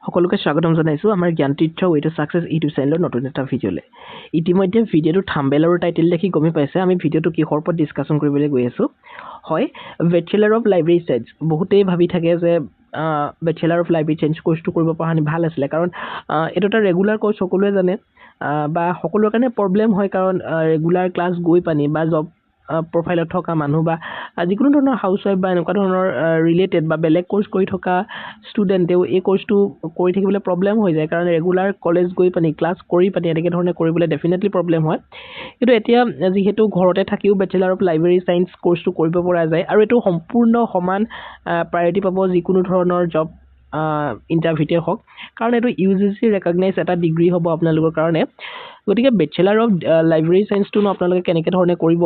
সকলোকে স্বাগতম জনাইছো আমাৰ Gyantirtha way to success YouTube চেনেলৰ নতুন এটা ভিডিঅ'লে। ইতিমধ্যে ভিডিঅ'টো থাম্বনেল আৰু টাইটেল দেখি গমে পাইছে আমি ভিডিঅ'টো কিহৰ ওপৰত ডিসকাশন কৰিবলৈ গৈ আছো। হয়, বেচেলাৰ অফ লাইব্ৰেৰী সায়েন্স। বহুতেই ভাবি থাকে যে বেচেলাৰ অফ লাইব্ৰেৰী সায়েন্স কোৰ্সটো কৰিব পৰা হলে ভাল আছিল, কাৰণ এটা এটা ৰেগুলাৰ কোৰ্স সকলোৱে জানে বা সকলোৰ কাৰণে প্ৰবলেম হয়, কাৰণ ৰেগুলাৰ ক্লাছ গৈ পানি বা জব প্ৰফাইলত থকা মানুহ বা যিকোনো ধৰণৰ হাউসৱাইফ বা এনেকুৱা ধৰণৰ ৰিলেটেড বা বেলেগ কোৰ্স কৰি থকা ষ্টুডেণ্টেও এই কোৰ্সটো কৰি থাকিবলৈ প্ৰবলেম হৈ যায়, কাৰণ ৰেগুলাৰ কলেজ গৈ পানি ক্লাছ কৰি পানি এনেকৈ ধৰণে কৰিবলৈ ডেফিনেটলি প্ৰবলেম হয়। কিন্তু এতিয়া যিহেতু ঘৰতে থাকিও বেচেলাৰ অফ লাইব্ৰেৰী সায়েন্স কোৰ্সটো কৰিব পৰা যায় আৰু এইটো সম্পূৰ্ণ সমান প্ৰায়ৰিটি পাব যিকোনো ধৰণৰ জব ইণ্টাৰভিউতে হওক, কাৰণ এইটো UGC ৰেকগনাইজ এটা ডিগ্ৰী হ'ব আপোনালোকৰ কাৰণে। গতিকে বেচেলাৰ অফ লাইব্ৰেৰী সায়েন্সটো আপোনালোকে কেনেকৈ ধৰণে কৰিব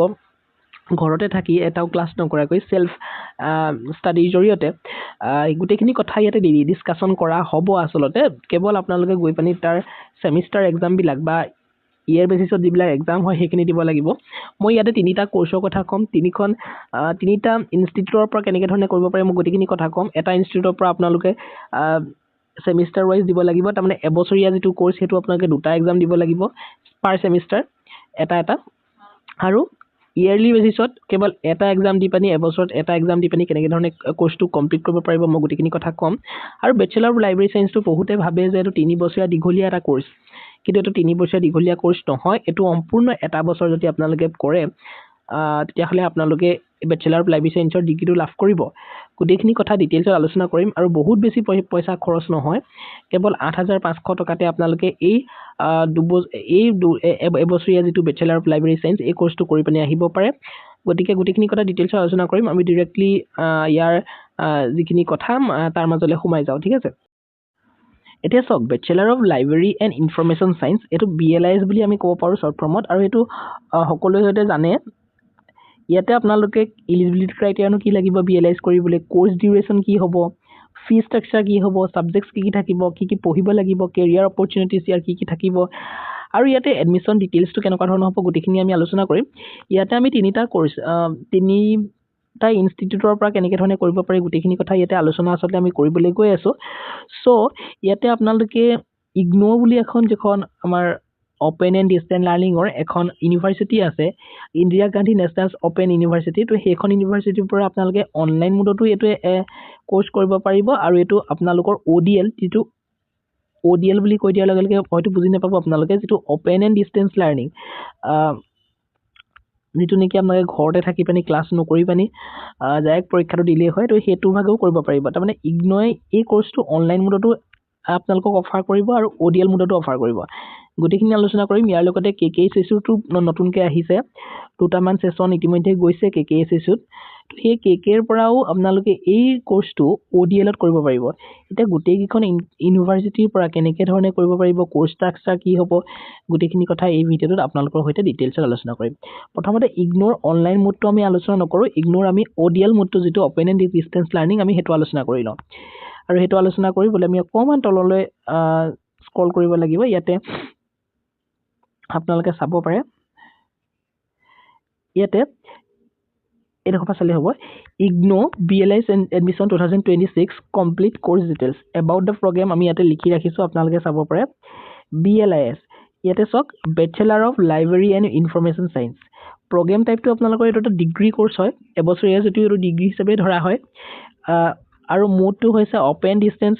ঘৰতে থাকি এটাও ক্লাছ নকৰাকৈ সেলফ ষ্টাডিৰ জৰিয়তে গোটেইখিনি কথা ইয়াতে ডিসকাশন কৰা হ'ব। আচলতে কেৱল আপোনালোকে গৈ পানি তাৰ সেমিষ্টাৰ এক্সামবিলাক বা ইয়াৰ বেচিছত যিবিলাক এক্সাম হয় সেইখিনি দিব লাগিব। মই ইয়াতে তিনিটা কোৰ্সৰ কথা ক'ম, তিনিটা ইনষ্টিটিউটৰ পৰা কেনেকৈ ধৰণে কৰিব পাৰে মই গোটেইখিনি কথা ক'ম। এটা ইনষ্টিটিউটৰ পৰা আপোনালোকে সেমিষ্টাৰ ৱাইজ দিব লাগিব, তাৰমানে এবছৰীয়া যিটো কোৰ্স সেইটো আপোনালোকে দুটা এক্সাম দিব লাগিব পাৰ সেমিষ্টাৰ এটা আৰু ইয়াৰলি বেচিছত কেৱল এটা এক্সাম দি পানি এবছৰত এটা এক্সাম দি পানি কেনেকৈ ধৰণে কোৰ্সটো কমপ্লিট কৰিব পাৰিব মই গোটেইখিনি কথা ক'ম। আৰু বেচেলাৰ অফ লাইব্ৰেৰী সায়েন্সটো বহুতে ভাবে যে এইটো 3 বছৰীয়া দীঘলীয়া এটা কোৰ্স, কিন্তু এইটো 3 বছৰীয়া দীঘলীয়া কোৰ্স নহয়, এইটো সম্পূৰ্ণ এটা বছৰ যদি আপোনালোকে কৰে তেতিয়াহ'লে আপোনালোকে বেচেলাৰ অফ লাইব্ৰেৰী সায়েন্সৰ ডিগ্ৰীটো লাভ কৰিব। গোটেইখিনি কথা ডিটেইলছত আলোচনা কৰিম আৰু বহুত বেছি পইচা খৰচ নহয়, কেৱল 8,500 টকাতে আপোনালোকে এই এবছৰীয়া যিটো বেচেলাৰ অফ লাইব্ৰেৰী সায়েন্স এই কোৰ্সটো কৰি পানি আহিব পাৰে। গতিকে গোটেইখিনি কথা ডিটেইলছত আলোচনা কৰিম, আমি ডিৰেক্টলি ইয়াৰ যিখিনি কথা তাৰ মাজলৈ সোমাই যাওঁ, ঠিক আছে। এতিয়া চাওক, bachelor of library and information science এইটো BLIS বুলি আমি ক'ব পাৰোঁ শ্বৰ্ট ফৰ্মত, আৰু এইটো সকলোৱে হয়তো জানে। ইয়াতে আপোনালোকে এলিজিবিলিটি ক্ৰাইটেৰিয়ানো কি লাগিব BLIS কৰিবলৈ, কোৰ্স ডিউৰেশ্যন কি হ'ব, ফি ষ্ট্ৰাকচাৰ কি হ'ব, ছাবজেক্টছ কি থাকিব, কি পঢ়িব লাগিব, কেৰিয়াৰ অপৰচুনিটিছ ইয়াৰ কি থাকিব, আৰু ইয়াতে এডমিশ্যন ডিটেইলছটো কেনেকুৱা ধৰণৰ হ'ব গোটেইখিনি আমি আলোচনা কৰিম। ইয়াতে আমি তিনিটা ইনষ্টিটিউটৰ পৰা কেনেকৈ ধৰণে কৰিব পাৰি গোটেইখিনি কথা ইয়াতে আলোচনা আচলতে আমি কৰিবলৈ গৈ আছোঁ। চ' ইয়াতে আপোনালোকে ইগনো বুলি যিখন আমাৰ অপেন এণ্ড ডিষ্টেন্স লাৰ্ণিঙৰ এখন ইউনিভাৰ্চিটি আছে, Indira Gandhi national open university. তো সেইখন ইউনিভাৰ্চিটিৰ পৰা আপোনালোকে অনলাইন মোডতো এইটো কোৰ্স কৰিব পাৰিব, আৰু এইটো আপোনালোকৰ ODL, যিটো ODL বুলি কৈ দিয়াৰ লগে লগে হয়তো বুজি নাপাব আপোনালোকে, যিটো অপেন এণ্ড ডিষ্টেন্স লাৰ্ণিং, যিটো নেকি আপোনালোকে ঘৰতে থাকি পানি ক্লাছ নকৰি পানি ডাইৰেক্ট পৰীক্ষাটো দিলেই হয়, তো সেইটো ভাগেও কৰিব পাৰিব। তাৰমানে ইগনোৱে এই কোৰ্সটো অনলাইন মোডতো আপোনালোকক অফাৰ কৰিব আৰু ODL মোডতো অফাৰ কৰিব। গোটেইখিনি আলোচনা কৰিম। ইয়াৰ লগতে KKSSটো নতুনকৈ আহিছে, দুটামান সেশন ইতিমধ্যে গৈছে KKSSত। সেই KKৰ পৰাও আপোনালোকে এই কোৰ্সটো ODLত কৰিব পাৰিব। এতিয়া গোটেইকেইখন ইউনিভাৰ্চিটিৰ পৰা কেনেকৈ ধৰণে কৰিব পাৰিব, কোৰ্স ষ্ট্ৰাকচাৰ কি হ'ব, গোটেইখিনি কথা এই ভিডিঅ'টোত আপোনালোকৰ সৈতে ডিটেইলছত আলোচনা কৰিম। প্ৰথমতে ইগনোৰ অনলাইন মোডটো আমি আলোচনা নকৰোঁ, ইগনোৰ আমি ODL মোডটো যিটো অপেন এণ্ড ডিষ্টেন্স লাৰ্ণিং আমি সেইটো আলোচনা কৰি লওঁ। আৰু সেইটো আলোচনা কৰিবলৈ আমি অকণমান তললৈ স্ক্ৰল কৰিব লাগিব। ইয়াতে আপোনালোকে চাব পাৰে, ইয়াতে এইডোখৰ পৰা চালে হ'ব, IGNOU BLIS admission 2026 complete course details about the programme আমি ইয়াতে লিখি ৰাখিছোঁ, আপোনালোকে চাব পাৰে। BLIS ইয়াতে চাওক, bachelor of library and information science. Program টাইপটো আপোনালোকৰ এইটো এটা ডিগ্ৰী কোৰ্স হয়, এবছৰীয়া যিটো এইটো ডিগ্ৰী হিচাপে ধৰা হয়, আৰু মোডটো হৈছে অপেন ডিষ্টেন্স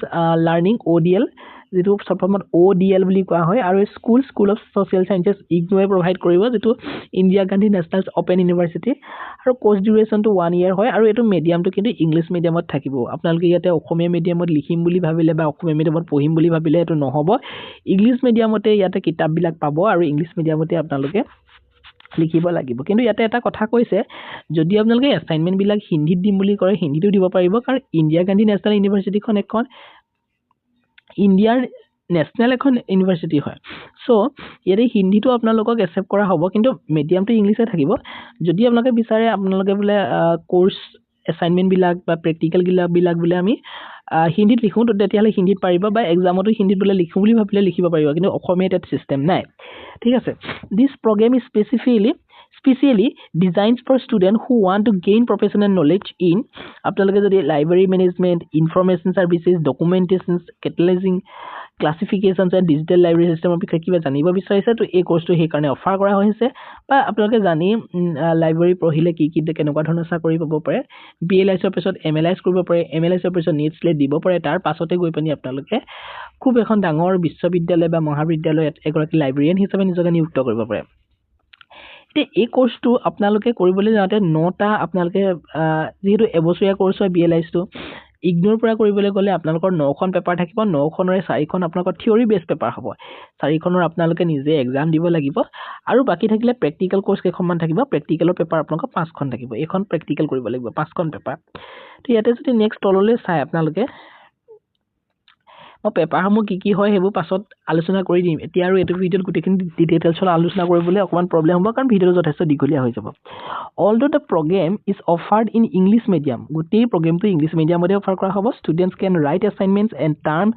লাৰ্ণিং ODL, যিটো শ্বৰ্ট ODL বুলি কোৱা হয়। আৰু স্কুল অফ ছ'চিয়েল ছায়েন্সেছ ইগনোৱে প্ৰভাইড কৰিব, যিটো Indira Gandhi national open university, আৰু কোৰ্স ডিউৰেশ্যনটো 1 year হয়, আৰু এইটো মিডিয়ামটো কিন্তু ইংলিছ মিডিয়ামত থাকিব। আপোনালোকে ইয়াতে অসমীয়া মিডিয়ামত লিখিম বুলি ভাবিলে বা অসমীয়া মিডিয়ামত পঢ়িম বুলি ভাবিলে এইটো নহ'ব, ইংলিছ মিডিয়ামতে ইয়াতে কিতাপবিলাক পাব আৰু ইংলিছ মিডিয়ামতে আপোনালোকে লিখিব লাগিব। কিন্তু ইয়াতে এটা কথা কৈছে, যদি আপোনালোকে এছাইনমেণ্টবিলাক হিন্দীত দিম বুলি কৰে হিন্দীতো দিব পাৰিব, কাৰণ ইন্দিৰা গান্ধী নেশ্যনেল ইউনিভাৰ্চিটিখন এখন ইণ্ডিয়াৰ নেশ্যনেল এখন ইউনিভাৰ্চিটি হয়। চ' ইয়াতে হিন্দীটো আপোনালোকক একচেপ্ট কৰা হ'ব, কিন্তু মিডিয়ামটো ইংলিছে থাকিব। যদি আপোনালোকে বিচাৰে আপোনালোকে বোলে কোৰ্স এছাইনমেণ্টবিলাক বা প্ৰেক্টিকেলবিলাক বোলে আমি হিন্দীত লিখোঁ, তো তেতিয়াহ'লে হিন্দীত পাৰিব, বা এক্সামতো হিন্দীত বোলে লিখোঁ বুলি ভাবিলে লিখিব পাৰিব, কিন্তু অসমীয়া তাত ছিষ্টেম নাই, ঠিক আছে। This program is specifically specially designed for student who want to gain professional knowledge in আপোনালোকে যদি library management information services documentations cataloguing classifications and digital library চিষ্টেমৰ বিষয়ে কিবা জানিব বিচাৰিছে তো এই কোৰ্চটো সেইকাৰণে অফাৰ কৰা হৈছে বা আপোনালোকে জানি লাইব্ৰেৰী পঢ়িলে কি কেনেকুৱা ধৰণৰ চাকৰি পাব পাৰে BLIছৰ পিছত MLIছ কৰিব পাৰে MLIছৰ পিছত নেট স্লেট দিব পাৰে তাৰ পাছতে গৈ পিনি আপোনালোকে খুব এখন ডাঙৰ বিশ্ববিদ্যালয় বা মহাবিদ্যালয়ত এগৰাকী লাইব্ৰেৰিয়ান হিচাপে নিজকে নিযুক্ত কৰিব পাৰে এতিয়া এই কোৰ্চটো আপোনালোকে কৰিবলৈ যাওঁতে 9টা আপোনালোকে যেহেতু এবছৰীয়া কোৰ্চ হয় BLIছটো ইগনোৰ পৰা কৰিবলৈ গ'লে আপোনালোকৰ 9খন পেপাৰ থাকিব 9খনৰে 4খন আপোনালোকৰ থিয়ৰি বেছ পেপাৰ হ'ব 4খনৰ আপোনালোকে নিজে এক্সাম দিব লাগিব আৰু বাকি থাকিলে প্ৰেক্টিকেল কোৰ্চ কেইখনমান থাকিব প্ৰেক্টিকেলৰ পেপাৰ আপোনালোকৰ 5খন থাকিব এখন প্ৰেক্টিকেল কৰিব লাগিব 5খন পেপাৰ তো ইয়াতে যদি নেক্সট তললৈ চাই আপোনালোকে মই পেপাৰসমূহ কি হয় সেইবোৰ পাছত আলোচনা কৰি দিম এতিয়া আৰু এইটো ভিডিঅ'ত গোটেইখিনি ডিটেইলছত আলোচনা কৰিবলৈ অকমান প্ৰবলেম হ'ব কাৰণ ভিডিঅ'টো যথেষ্ট দীঘলীয়া হৈ যাব although the program is offered in English medium গোটেই প্ৰগ্ৰেমটো ইংলিছ মিডিয়ামতে অফাৰ কৰা হ'ব students can write assignments and term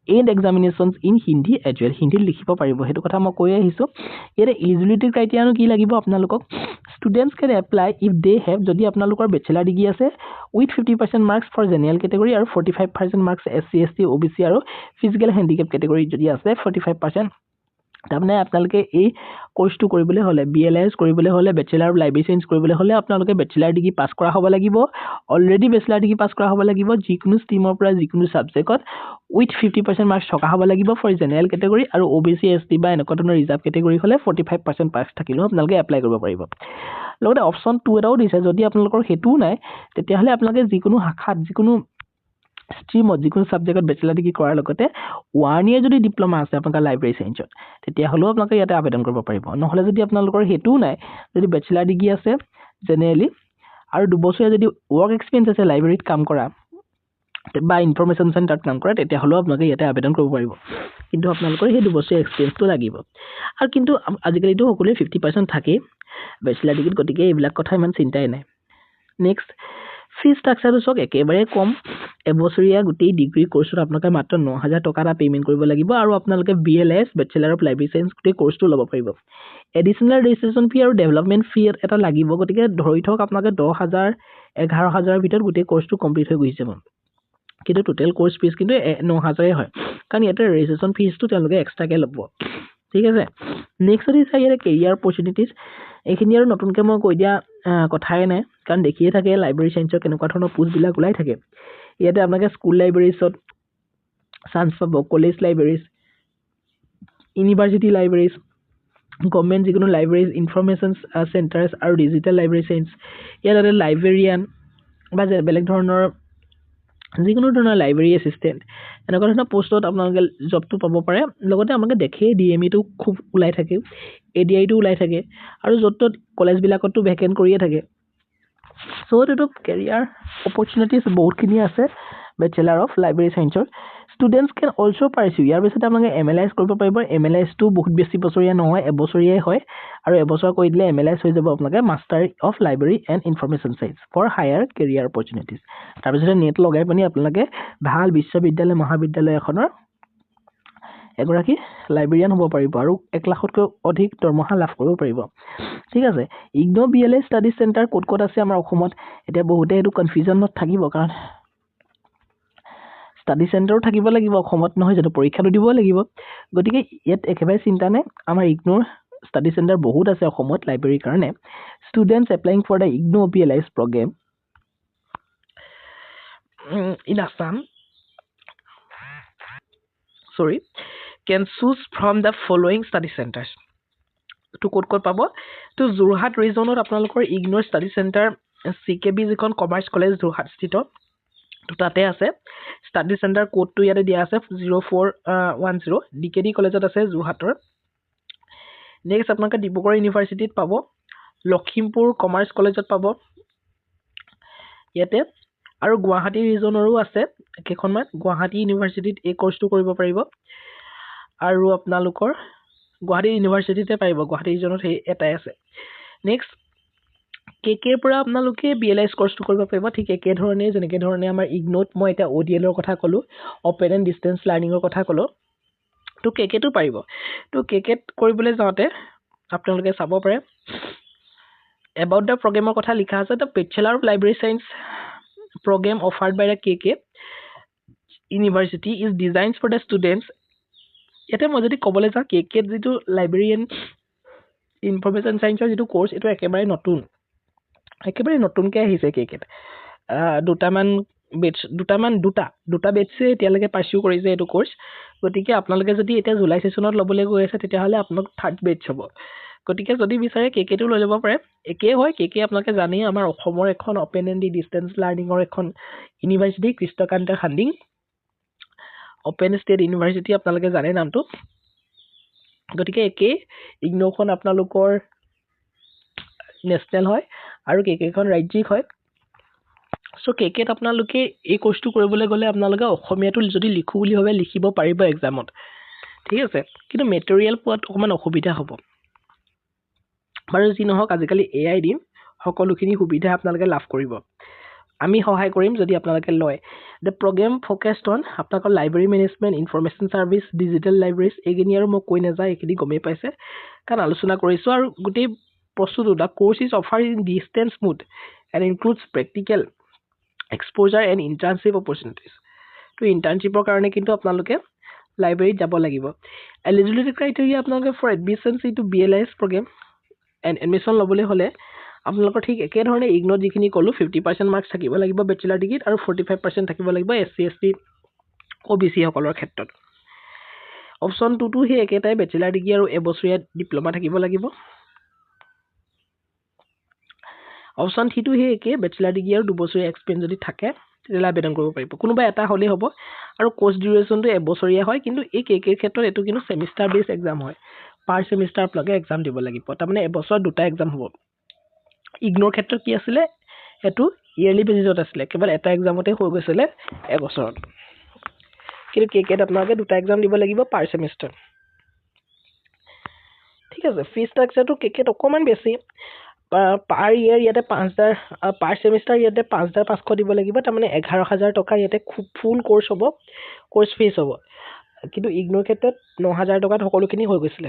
end examinations in Hindi as well হিন্দীত লিখিব পাৰিব সেইটো কথা মই কৈ আহিছোঁ ইয়াতে এলিজিবিলিটি ক্ৰাইটেৰিয়ানো কি লাগিব আপোনালোকক students can apply if they have যদি আপোনালোকৰ বেচেলাৰ ডিগ্ৰী আছে with 50% marks for general category আৰু 45% মাৰ্কছ SC ST OBC আৰু ফিজিকেল হেণ্ডিকেপ কেটেগৰী যদি আছে 45% তাৰমানে আপোনালোকে এই কোৰ্চটো কৰিবলৈ হ'লে BLIছ কৰিবলৈ হ'লে বেচেলাৰ অফ লাইব্ৰেৰী সায়েন্স কৰিবলৈ হ'লে আপোনালোকে বেচেলাৰ ডিগ্ৰী পাছ কৰা হ'ব লাগিব অলৰেডি বেচেলাৰ ডিগ্ৰী পাছ কৰা হ'ব লাগিব যিকোনো ষ্ট্ৰীমৰ পৰা যিকোনো সাবজেক্টত উইথ 50% মাৰ্কছ থকা হ'ব লাগিব ফৰ জেনেৰেল কেটেগৰী আৰু OBC ST বা এনেকুৱা ধৰণৰ ৰিজাৰ্ভ কেটেগৰী হ'লে 45% মাৰ্কছ থাকিলেও আপোনালোকে এপ্লাই কৰিব পাৰিব লগতে অপচন 2 এটাও দিছে যদি আপোনালোকৰ হেতু নাই তেতিয়াহ'লে আপোনালোকে যিকোনো শাখাত যিকোনো ষ্ট্ৰীমত যিকোনো সাবজেক্টত বেচেলাৰ ডিগ্ৰী কৰাৰ লগতে 1 ইয়াৰ যদি ডিপ্লোমা আছে আপোনালোকৰ লাইব্ৰেৰী সায়েন্সত তেতিয়াহ'লেও আপোনালোকে ইয়াতে আবেদন কৰিব পাৰিব নহ'লে যদি আপোনালোকৰ হেতু নাই যদি বেচেলাৰ ডিগ্ৰী আছে জেনেৰেলি আৰু 2 বছৰীয়া যদি ৱৰ্ক এক্সপেৰিয়েন্স আছে লাইব্ৰেৰীত কাম কৰা বা ইনফৰমেশ্যন চেণ্টাৰত কাম কৰা তেতিয়াহ'লেও আপোনালোকে ইয়াতে আবেদন কৰিব পাৰিব কিন্তু আপোনালোকৰ সেই 2 বছৰীয়া এক্সপেৰিয়েন্সটো লাগিব আৰু কিন্তু আজিকালিতো সকলোৱে 50% থাকেই বেচেলাৰ ডিগ্ৰীত গতিকে এইবিলাক কথা ইমান চিন্তাই নাই নেক্সট ফি ষ্ট্ৰাকচাৰটো চাওক একেবাৰে কম এবছৰীয়া গোটেই ডিগ্ৰী কোৰ্চত আপোনালোকে মাত্ৰ 9000 টকা এটা পেমেন্ট কৰিব লাগিব আৰু আপোনালোকে BLIছ বেচেলাৰ অফ লাইব্ৰেৰী সায়েন্স গোটেই কোৰ্চটো ল'ব পাৰিব এডিশনাল ৰেজিষ্ট্ৰেশ্যন ফি আৰু ডেভেলপমেন্ট ফি এটা লাগিব গতিকে ধৰি থওক আপোনালোকে 10000 11000 ভিতৰত গোটেই কোৰ্চটো কমপ্লিট হৈ গৈছে কিন্তু টোটেল কোৰ্চ ফিজ কিন্তু 9000 হয় কাৰণ ইয়াতে ৰেজিষ্ট্ৰেশ্যন ফিজটো তেওঁলোকে এক্সট্ৰাকে ল'ব ঠিক আছে নেক্সট যদি চাই ইয়াতে কেৰিয়াৰ অপৰচুনিটিজ এইখিনি আৰু নতুনকৈ মই কৈ দিয়া কথাই নাই কাৰণ দেখিয়ে থাকে লাইব্ৰেৰী সায়েন্সৰ কেনেকুৱা ধৰণৰ পোষ্টবিলাক ওলাই থাকে ইয়াতে আপোনালোকে স্কুল লাইব্ৰেৰীছত চান্স পাব কলেজ লাইব্ৰেৰীজ ইউনিভাৰ্চিটি লাইব্ৰেৰীজ গভৰ্ণমেণ্ট যিকোনো লাইব্ৰেৰীজ ইনফৰমেশ্যন চেণ্টাৰ্ছ আৰু ডিজিটেল লাইব্ৰেৰী সায়েন্স ইয়াতে লাইব্ৰেৰিয়ান বা বেলেগ ধৰণৰ যিকোনো ধৰণৰ লাইব্ৰেৰী এছিষ্টেণ্ট এনেকুৱা ধৰণৰ পোষ্টত আপোনালোকে জবটো পাব পাৰে লগতে আপোনালোকে দেখেই DME-টো খুব ওলাই থাকে ADI-টো ওলাই থাকে আৰু য'ত কলেজবিলাকতো ভেকেন্ট কৰিয়ে থাকে চ' এইটো কেৰিয়াৰ অপৰচুনিটিজ বহুতখিনি আছে বেচেলাৰ অফ লাইব্ৰেৰী সায়েন্সৰ ষ্টুডেণ্টছ কেন অলছ' পাৰ্চিউ ইয়াৰ পিছতে আপোনালোকে MLIছ কৰিব পাৰিব MLIছটো বহুত বেছি বছৰীয়া নহয় এবছৰীয়াই হয় আৰু এবছৰ কৰি দিলে MLIছ হৈ যাব আপোনালোকে master of library and information science for higher career opportunities তাৰপিছতে নেট লগাই পিনি আপোনালোকে ভাল বিশ্ববিদ্যালয় মহাবিদ্যালয় এখনৰ এগৰাকী লাইব্ৰেৰিয়ান হ'ব পাৰিব আৰু 1 লাখতকৈ অধিক দৰমহা লাভ কৰিব পাৰিব ঠিক আছে ইগনো BLI ষ্টাডি চেণ্টাৰ ক'ত আছে আমাৰ অসমত এতিয়া বহুতে এইটো কনফিউজনত থাকিব কাৰণ ষ্টাডি চেণ্টাৰো থাকিব লাগিব অসমত নহয় জানো পৰীক্ষাটো দিব লাগিব গতিকে ইয়াত একেবাৰে চিন্তা নাই আমাৰ ইগনোৰ ষ্টাডি চেণ্টাৰ বহুত আছে অসমত লাইব্ৰেৰীৰ কাৰণে students applying for the IGNOU BLIছ program in Assam can choose from the following study centers to ক'ত পাব তো যোৰহাট ৰিজনত আপোনালোকৰ ইগনোৰ ষ্টাডি চেণ্টাৰ CKB যিখন কমাৰ্চ কলেজ যোৰহাট স্থিত তো তাতে আছে ষ্টাডি চেণ্টাৰ কোডটো ইয়াতে দিয়া আছে 0410 DKD কলেজত আছে যোৰহাটৰ নেক্সট আপোনালোকে ডিব্ৰুগড় ইউনিভাৰ্চিটিত পাব লখিমপুৰ কমাৰ্চ কলেজত পাব ইয়াতে আৰু গুৱাহাটী ৰিজনৰো আছে কেইখনমান গুৱাহাটী ইউনিভাৰ্চিটিত এই কোৰ্চটো কৰিব পাৰিব আৰু আপোনালোকৰ গুৱাহাটী ইউনিভাৰ্চিটিতে পাৰিব গুৱাহাটী ৰিজনত সেই এটাই আছে নেক্সট কেকেৰ পৰা আপোনালোকে BLIছ কোৰ্চটো কৰিব পাৰিব ঠিক একে ধৰণে যেনেকৈ ধৰণে আমাৰ ইগনোত মই এটা ODL-ৰ কথা ক'লোঁ অপেন এণ্ড ডিষ্টেন্স লাৰ্ণিঙৰ কথা ক'লোঁ তো কেকেটো পাৰিব তো কেকেত কৰিবলৈ যাওঁতে আপোনালোকে চাব পাৰে about the program কথা লিখা আছে the Bachelor of Library Science program offered by the KK University is designed for the students ইয়াতে মই যদি ক'বলৈ যাওঁ KK যিটো লাইব্ৰেৰী এণ্ড ইনফৰমেশ্যন সায়েন্সৰ যিটো কোৰ্স এটো একেবাৰে নতুনকৈ আহিছে KK দুটা বেটছে এতিয়ালৈকে পাৰ্সিউ কৰিছে এইটো কোৰ্স গতিকে আপোনালোকে যদি এতিয়া জুলাই সেশনত ল'বলৈ গৈ আছে তেতিয়াহ'লে আপোনাক থাৰ্ড বেটছ হ'ব গতিকে যদি বিচাৰে কেকেটো লৈ ল'ব পাৰে একে হয় কেকে আপোনালোকে জানেই আমাৰ অসমৰ এখন ওপেন এণ্ড ডিসটেন্স লাৰ্নিঙৰ এখন university Krishnakanta Handiqui open state university আপোনালোকে জানে নামটো গতিকে একে ইগনোখন আপোনালোকৰ নেশনেল হয় আৰু কেকেখন ৰাজ্যিক হয় সো কেকেত আপোনালোকে এই কোৰ্সটো কৰিবলৈ গ'লে আপোনালোকে অসমীয়াটো যদি লিখো বুলি ভাবে লিখিব পাৰিব এক্সামত ঠিক আছে কিন্তু মেটেৰিয়েল পোৱাত অকমান অসুবিধা হ'ব বাৰু যি নহওক আজিকালি এআই দিম সকলোখিনি সুবিধা আপোনালোকে লাভ কৰিব আমি সহায় কৰিম যদি আপোনালোকে লয় the program focused on আপোনালোকৰ library management information service digital libraries এগিনি আৰু মই কৈ নাযায় এখিনি গমে পাইছে কাৰণ আলোচনা কৰিছো আৰু গোটেই প্ৰস্তুত the course is offered in distance mode and includes practical exposure and internship opportunities to internshipৰ কাৰণে কিন্তু আপোনালোকে লাইব্ৰেৰীত যাব লাগিব eligibility criteria আপোনালোকে for admissions into BLS program and admission ল'বলৈ হলে আপোনালোকৰ ঠিক একে ধৰণে ইগনোৰ যিখিনি কলো 50% মাৰ্কস থাকিব লাগিব ব্যাচেলাৰ ডিগ্ৰীত আৰু 45% থাকিব লাগিব SC ST OBC সকলৰ ক্ষেত্ৰত অপচন 2 টো হে একেটাই ব্যাচেলাৰ ডিগ্ৰী আৰু এবছৰীয়া ডিপ্লোমা থাকিব লাগিব অপচন 3 টো হে একে ব্যাচেলাৰ ডিগ্ৰী আৰু 2 বছৰীয়া এক্সপেৰিয়েন্স যদি থাকে তেতিয়াহ'লে আবেদন কৰিব পাৰিব কোনোবা এটা হলে হ'ব আৰু কোৰ্স ডিউৰেচনটো এবছৰীয়া হয় কিন্তু এই কেকেৰ ক্ষেত্ৰত এটো কিন্তু সেমিস্টাৰ বেস এক্সাম হয় পাৰ সেমিস্টাৰ আপোনালোকে এক্সাম দিব লাগিব তাৰমানে এবছৰ দুটা এক্সাম হ'ব ইগনোৰ ক্ষেত্ৰত কি আছিল এটো ইয়াৰলি বেসিছত আছিল কেৱল এটা এক্সামতে হৈ গৈছিল এবছৰত কিন্তু কেকেত আপোনালোকে দুটা এক্সাম দিব লাগিব পাৰ সেমিস্টাৰ ঠিক আছে ফি ষ্ট্ৰাকচাৰটো কেকেত অকমান বেছি পাৰ ইয়াৰ ইয়াতে 5000 পাৰ সেমিস্টাৰ ইয়াতে 5500 দিব লাগিব তাৰমানে 11000 টকা ইয়াতে খুব ফুল কোৰ্স হ'ব কোৰ্স ফিস হ'ব কিন্তু ইগনোৰ ক্ষেত্ৰত 9000 টকাত সকলোখিনি হৈ গৈছিল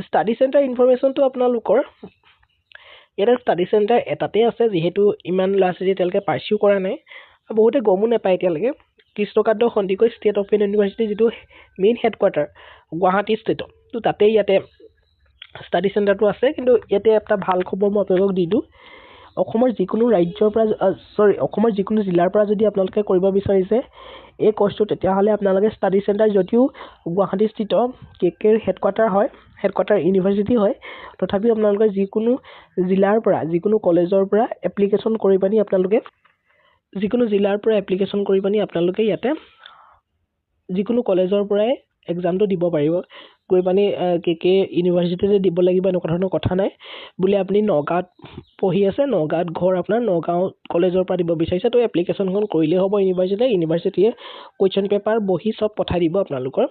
ষ্টাডি চেণ্টাৰ ইনফৰমেশনটো আপোনালোকৰ এটা ষ্টাডি চেণ্টাৰ এটাতে আছে যেহেতু ইমান লাছৰি তেলকে পাৰ্সিউ কৰা নাই বহুতে গমো নাপায় এতিয়ালৈকে Krishnakanta Sandikai state open university যেটো মেইন হেডকোৱাৰ্টাৰ গুৱাহাটী ষ্টেট তো তাতে ইয়াতে ষ্টাডি চেণ্টাৰটো আছে কিন্তু ইয়াতে এটা ভাল খবৰ মই আপোনালোকক দিদু অসমৰ যিকোনো ৰাজ্যৰ পৰা অসমৰ যিকোনো জিলাৰ পৰা যদি আপোনালোকে কৰিব বিচাৰিছে এই কোৰ্সটো তেতিয়াহলে আপোনালোকে ষ্টাডি চেণ্টাৰ যদিও গুৱাহাটী স্থিত কেকেৰ হেডকোৱাৰ্টাৰ হয় হেডকোৱাৰ্টাৰ ইউনিভাৰ্চিটি হয় তথাপি আপোনালোকে যিকোনো জিলাৰ পৰা যিকোনো কলেজৰ পৰা এপ্লিকেশন কৰি পানি আপোনালোকে যিকোনো জিলাৰ পৰা এপ্লিকেশন কৰি পানি আপোনালোকে ইয়াতে যিকোনো কলেজৰ পৰাই এক্সামটো দিব পাৰিব গৈ পানি কেকে ইউনিভাৰ্চিটিতে দিব লাগিব এনে ধৰণৰ কথা নাই বুলি আপুনি নগাঁৱত পঢ়ি আছে নগাঁৱত ঘৰ আপোনাৰ নগাঁও কলেজৰ পৰা দিব বিচাৰিছে তো এপ্লিকেশনখন কৰিলে হ'ব ইউনিভাৰ্চিটিয়ে কোৱেশ্চন পেপাৰ বহি সব পঠাই দিব আপোনালোকৰ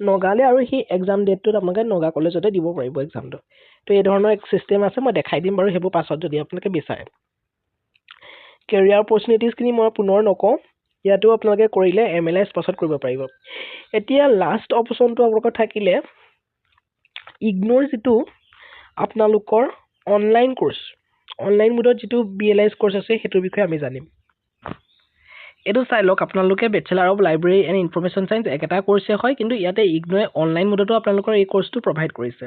নগালে আৰু হি এক্সাম ডেটটো আপোনালোকে নগা কলেজতে দিব পাৰিব এক্সামটো তো এই ধৰণৰ এক সিস্টেম আছে মই দেখাই দিম বাৰু হেবু পাছত যদি আপোনালোকে বিচাৰে কেৰিয়াৰ অপৰচুনিটিজ কিনি মই পুনৰ নকওঁ ইয়াতো আপোনালোকে কৰিলে MLS পাছত কৰিব পাৰিব এতিয়া লাষ্ট অপচনটো আপোনালোকৰ থাকিলে ইগনোৰ যেটো আপোনালোকৰ অনলাইন কোৰ্স অনলাইন মোডত যেটো BLS কোৰ্স আছে হেতুৰ বিষয়ে আমি জানিম এটো চাই লওক আপোনালোকে bachelor of library and information science একেটা কোৰ্সে হয় কিন্তু ইয়াতে ইগনোৰে অনলাইন মোডতো আপোনালোকৰ এই কোৰ্সটো প্ৰভাইড কৰিছে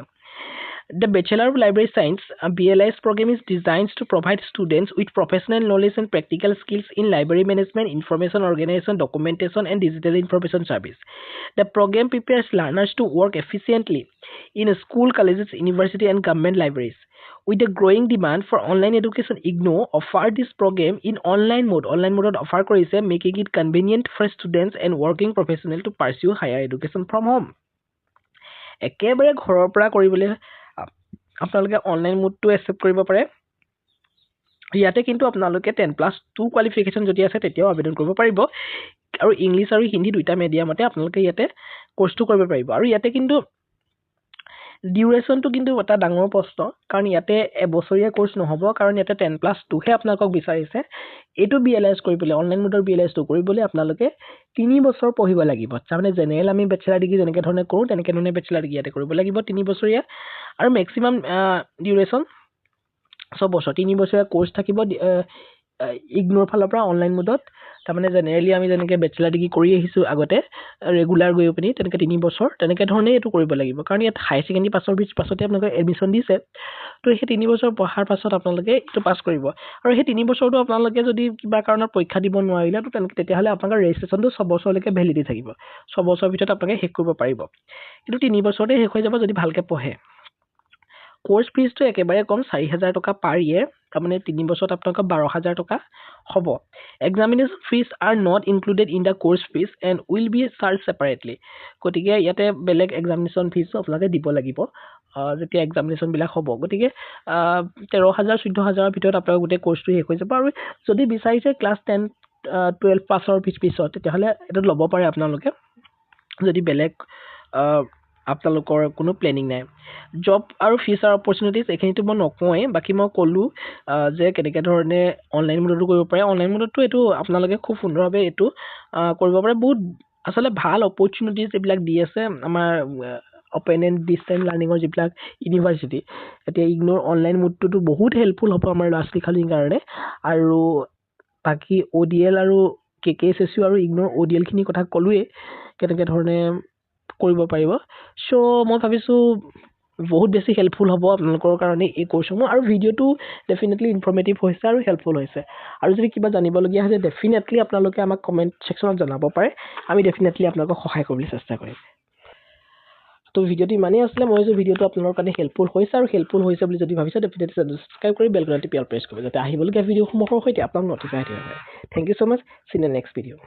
The Bachelor of Library Science BLS program is designed to provide students with professional knowledge and practical skills in library management, information organization, documentation, and digital information service. The program prepares learners to work efficiently in school, colleges, university, and government libraries. With the growing demand for online education, IGNOU offered this program in online mode. Online mode offer korise, making it convenient for students and working professionals to pursue higher education from home. একেবাৰে ঘৰৰ পৰা কৰিবলৈ আপোনালোকে online মোডটো except কৰিব পাৰে ইয়াতে কিন্তু আপোনালোকে 10+2 কোৱালিফিকেশন যদি আছে তেতিয়াও আবেদন কৰিব পাৰিব আৰু ইংলিশ আৰু হিন্দী দুইটা মিডিয়ামতে আপোনালোকে ইয়াতে কোৰ্সটো কৰিব পাৰিব আৰু ইয়াতে কিন্তু ডিউৰেশ্যনটো কিন্তু এটা ডাঙৰ প্ৰশ্ন, কাৰণ ইয়াতে এবছৰীয়া কোৰ্চ নহ'ব, কাৰণ ইয়াতে 10+2হে আপোনালোকক বিচাৰিছে। এইটো BLS কৰিবলৈ, অনলাইন মোডৰ BLS2 কৰিবলৈ আপোনালোকে 3 বছৰ পঢ়িব লাগিব। তাৰমানে জেনেৰেল আমি বেচেলাৰ ডিগ্ৰী যেনেকৈ ধৰণে কৰোঁ, তেনেকৈ ধৰণে বেচেলাৰ ডিগ্ৰী ইয়াতে কৰিব লাগিব 3 বছৰীয়া, আৰু মেক্সিমাম ডিউৰেশ্যন 6 বছৰ। 3 বছৰীয়া কোৰ্চ থাকিব ইগনোৰ ফালৰ পৰা অনলাইন মোডত। তাৰমানে জেনেৰেলি আমি যেনেকৈ বেচেলাৰ ডিগ্ৰী কৰি আহিছোঁ আগতে ৰেগুলাৰ গৈ পিনি, তেনেকৈ 3 বছৰ তেনেকৈ ধৰণে এইটো কৰিব লাগিব, কাৰণ ইয়াত হাই ছেকেণ্ডেৰী পাছতে আপোনালোকে এডমিশ্যন দিছে। তো সেই 3 বছৰ পঢ়াৰ পাছত আপোনালোকে এইটো পাছ কৰিব, আৰু সেই 3 বছৰটো আপোনালোকে যদি কিবা কাৰণত পৰীক্ষা দিব নোৱাৰিলে, তো তেতিয়াহ'লে আপোনালোকৰ ৰেজিষ্ট্ৰেশ্যনটো 6 বছৰলৈকে ভেলিডিটি থাকিব। 6 বছৰৰ ভিতৰত আপোনালোকে শেষ কৰিব পাৰিব, কিন্তু 3 বছৰতে শেষ হৈ যাব যদি ভালকৈ পঢ়ে। কোৰ্চ ফিজটো একেবাৰে কম, 4,000 টকা পাৰ ইয়েৰ, তাৰমানে 3 বছৰত আপোনালোকৰ 12,000 টকা হ'ব। Examination fees are not included in the course fees and will be charge separately. গতিকে ইয়াতে বেলেগ এক্সামিনেশ্যন ফিজো আপোনালোকে দিব লাগিব যেতিয়া এক্সামিনেশ্যনবিলাক হ'ব। গতিকে 13,000 14,000ৰ ভিতৰত আপোনালোকৰ গোটেই কোৰ্চটো শেষ হৈ যাব। আৰু যদি বিচাৰিছে ক্লাছ 10 12 পাছৰ পিছত, তেতিয়াহ'লে এইটো ল'ব পাৰে আপোনালোকে, যদি বেলেগ আপোনালোকৰ কোনো প্লেনিং নাই। জব আৰু ফিউচাৰ অপৰচুনিটিজ এইখিনিতো মই নকওঁৱেই, বাকী মই ক'লোঁ যে কেনেকৈ ধৰণে অনলাইন মোডতো কৰিব পাৰে। অনলাইন মোডতো এইটো আপোনালোকে খুব সুন্দৰভাৱে এইটো কৰিব পাৰে। বহুত আচলতে ভাল অপৰচুনিটিজ এইবিলাক দি আছে আমাৰ অপেন এণ্ড ডিষ্টেঞ্চ লাৰ্ণিঙৰ যিবিলাক ইউনিভাৰ্চিটি। এতিয়া ইগনোৰ অনলাইন মোডটোতো বহুত হেল্পফুল হ'ব আমাৰ ল'ৰা ছোৱালীখিনিৰ কাৰণে। আৰু বাকী ODL আৰু KKSSU আৰু ইগনোৰ ODLখিনিৰ কথা ক'লোৱেই কেনেকৈ ধৰণে কৰিব পাৰিব। চ' মই ভাবিছোঁ বহুত বেছি হেল্পফুল হ'ব আপোনালোকৰ কাৰণে এই কোৰ্চসমূহ, আৰু ভিডিঅ'টো ডেফিনেটলি ইনফৰ্মেটিভ হৈছে আৰু হেল্পফুল হৈছে। আৰু যদি কিবা জানিবলগীয়া হৈছে ডেফিনেটলি আপোনালোকে আমাক কমেণ্ট ছেকশ্যনত জনাব পাৰে, আমি ডেফিনেটলি আপোনালোকক সহায় কৰিবলৈ চেষ্টা কৰিম। তো ভিডিঅ'টো ইমানেই আছিলে। মই যে ভিডিঅ'টো আপোনালোকৰ কাৰণে হেল্পফুল হৈছে, আৰু হেল্পফুল হৈছে বুলি যদি ভাবিছে ডেফিনেটলি চেনেলটো ছাবস্ক্ৰাইব কৰি বেল আইকনটো প্ৰেছ কৰিব, যাতে আহিবলগীয়া ভিডিঅ'সমূহৰ সৈতে আপোনাক নটিফাই দিব পাৰে। Thank you so' much, see in the next video'.